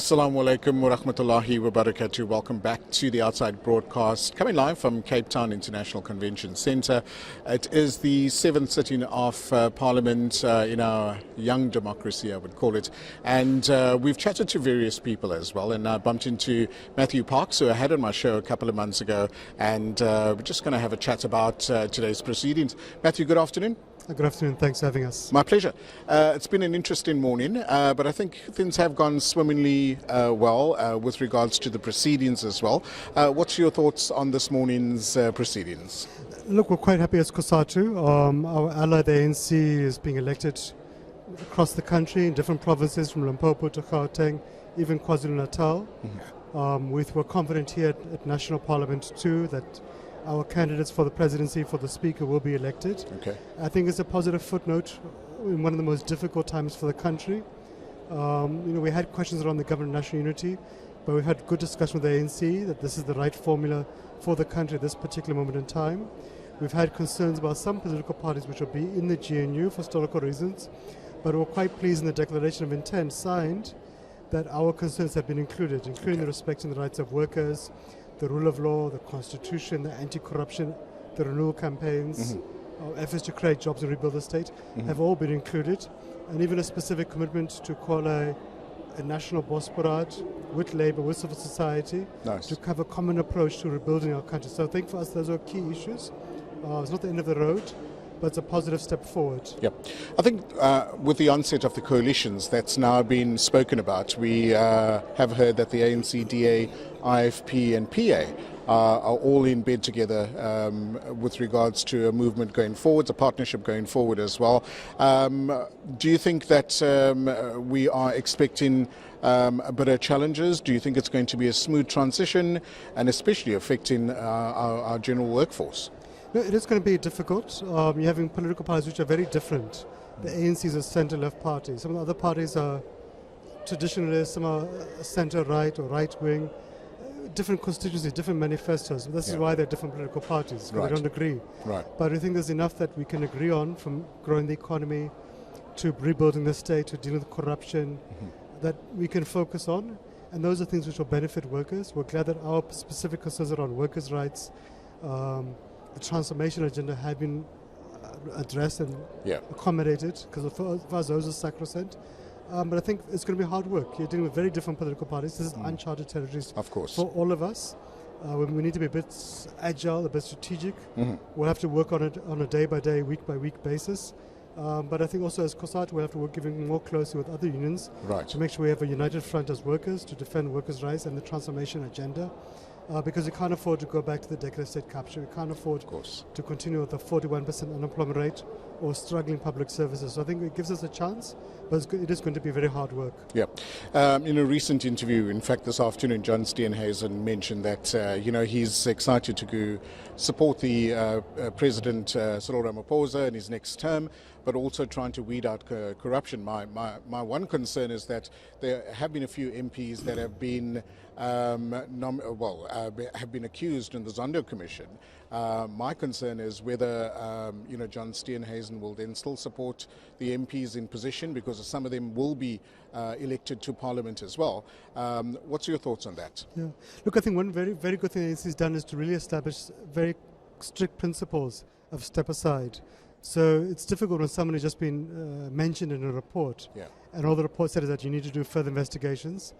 Assalamu alaikum wa rahmatullahi wa barakatuh. Welcome back to the Outside broadcast, coming live from Cape Town International Convention Centre. It is the 7th sitting of Parliament in our young democracy, I would call it. And we've chatted to various people as well. And I bumped into Matthew Parks, who I had on my show a couple of months ago. And we're just going to have a chat about today's proceedings. Matthew, good afternoon. Good afternoon. Thanks for having us. My pleasure. It's been an interesting morning, but I think things have gone swimmingly well with regards to the proceedings as well. What's your thoughts on this morning's proceedings? Look, we're quite happy as COSATU. Our ally, the ANC, is being elected across the country in different provinces from Limpopo to Gauteng, even KwaZulu-Natal. Mm-hmm. We're confident here at National Parliament too that our candidates for the presidency, for the speaker, will be elected. Okay. I think it's a positive footnote in one of the most difficult times for the country. We had questions around the government of national unity, but we had good discussion with the ANC that this is the right formula for the country at this particular moment in time. We've had concerns about some political parties which will be in the GNU for historical reasons, but we're quite pleased in the declaration of intent signed that our concerns have been included, including the respecting the rights of workers, the rule of law, the constitution, the anti-corruption, the renewal campaigns, our efforts to create jobs and rebuild the state have all been included, and even a specific commitment to call a national bosporad with Labour, with civil society, to have a common approach to rebuilding our country. So I think for us those are key issues. It's not the end of the road, but it's a positive step forward. Yep. I think with the onset of the coalitions that's now been spoken about, we have heard that the ANC, DA, IFP and PA are all in bed together with regards to a movement going forward, a partnership going forward as well. Do you think that we are expecting a bit of challenges? Do you think it's going to be a smooth transition and especially affecting our general workforce? No, it is going to be difficult. You're having political parties which are very different. The ANC is a centre-left party. Some of the other parties are traditionalists, some are centre-right or right-wing. Different constituencies, different manifestos. This is why they're different political parties, because they don't agree. Right. But I think there's enough that we can agree on, from growing the economy to rebuilding the state, to dealing with corruption, that we can focus on. And those are things which will benefit workers. We're glad that our specific concerns around workers' rights, the transformation agenda have been addressed and accommodated, because for us those are sacrosanct. But I think it's going to be hard work. You're dealing with very different political parties. This is uncharted territories for all of us. We need to be a bit agile, a bit strategic. We'll have to work on it on a day-by-day, week-by-week basis. But I think also as COSATU we'll have to work even more closely with other unions to make sure we have a united front as workers to defend workers' rights and the transformation agenda. Because we can't afford to go back to the decade of state capture. We can't afford to continue with a 41% unemployment rate or struggling public services. So I think it gives us a chance, but it is going to be very hard work. Yeah. In a recent interview, in fact this afternoon, John Steenhuisen mentioned that he's excited to go support the President Cyril Ramaphosa in his next term, but also trying to weed out corruption. My one concern is that there have been a few MPs that have been have been accused in the Zondo Commission. My concern is whether John Steenhuisen will then still support the MPs in position, because some of them will be elected to Parliament as well. What's your thoughts on that? Yeah. Look, I think one very, very good thing the ANC has done is to really establish very strict principles of step aside. So it's difficult when someone has just been mentioned in a report, and all the report said is that you need to do further investigations.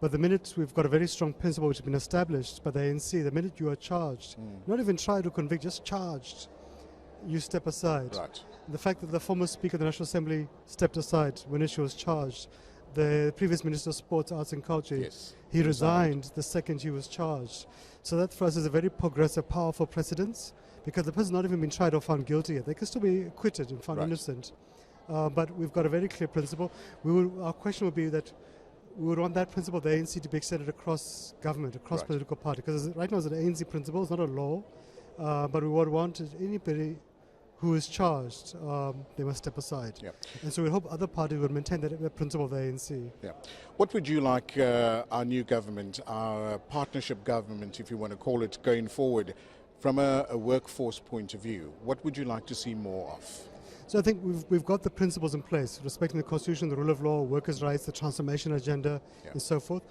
But the minute we've got a very strong principle which has been established by the ANC, the minute you are charged, not even tried to convict, just charged, you step aside. Right. The fact that the former Speaker of the National Assembly stepped aside when she was charged, the previous Minister of Sports, Arts and Culture, he resigned the second he was charged. So that for us is a very progressive, powerful precedence, because the person not even been tried or found guilty yet. They can still be acquitted and found innocent. But we've got a very clear principle. Our question would be that we would want that principle of the ANC to be extended across government, across political party. Because right now it's an ANC principle, it's not a law. But we would want anybody who is charged, they must step aside. And so we hope other parties would maintain that principle of the ANC. What would you like our new government, our partnership government, if you want to call it, going forward, from a workforce point of view? What would you like to see more of? So I think we've got the principles in place, respecting the Constitution, the rule of law, workers' rights, the transformation agenda, and so forth.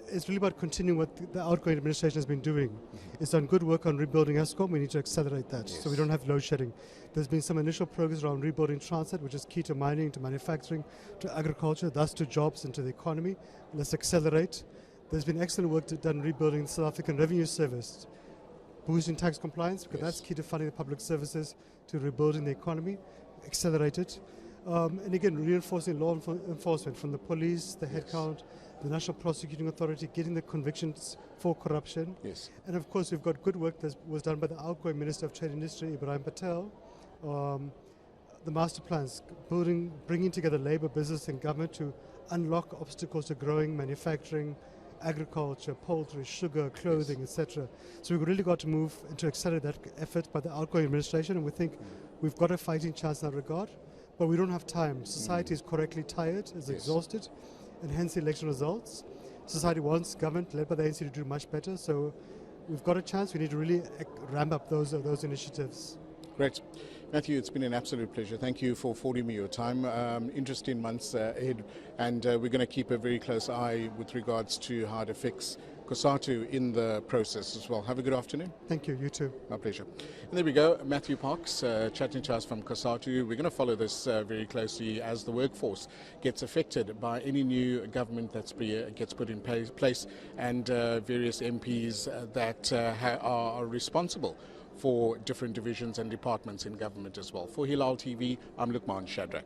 It's really about continuing what the outgoing administration has been doing. It's done good work on rebuilding ESCOM. We need to accelerate that so we don't have load shedding. There's been some initial progress around rebuilding transit, which is key to mining, to manufacturing, to agriculture, thus to jobs and to the economy. Let's accelerate. There's been excellent work done rebuilding the South African Revenue Service, boosting tax compliance, because that's key to funding the public services, to rebuilding the economy. Accelerate it. And again, reinforcing law enforcement from the police, the headcount, the National Prosecuting Authority, getting the convictions for corruption. And of course, we've got good work that was done by the outgoing Minister of Trade and Industry, Ibrahim Patel. The master plans, bringing together labour, business and government to unlock obstacles to growing manufacturing, agriculture, poultry, sugar, clothing, etc. So we've really got to move to accelerate that effort by the outgoing administration, and we think we've got a fighting chance in that regard. But we don't have time. Society is correctly tired, is exhausted, and hence the election results. Society wants government led by the ANC to do much better, so we've got a chance. We need to really ramp up those initiatives. Great. Matthew, it's been an absolute pleasure. Thank you for affording me your time. Interesting months ahead, and we're going to keep a very close eye with regards to how it affects COSATU in the process as well. Have a good afternoon. Thank you. You too. My pleasure. And there we go. Matthew Parks chatting to us from COSATU. We're going to follow this very closely as the workforce gets affected by any new government that gets put in place, and various MPs that are responsible for different divisions and departments in government as well. For Hilaal TV, I'm Luqmaan Shadrach.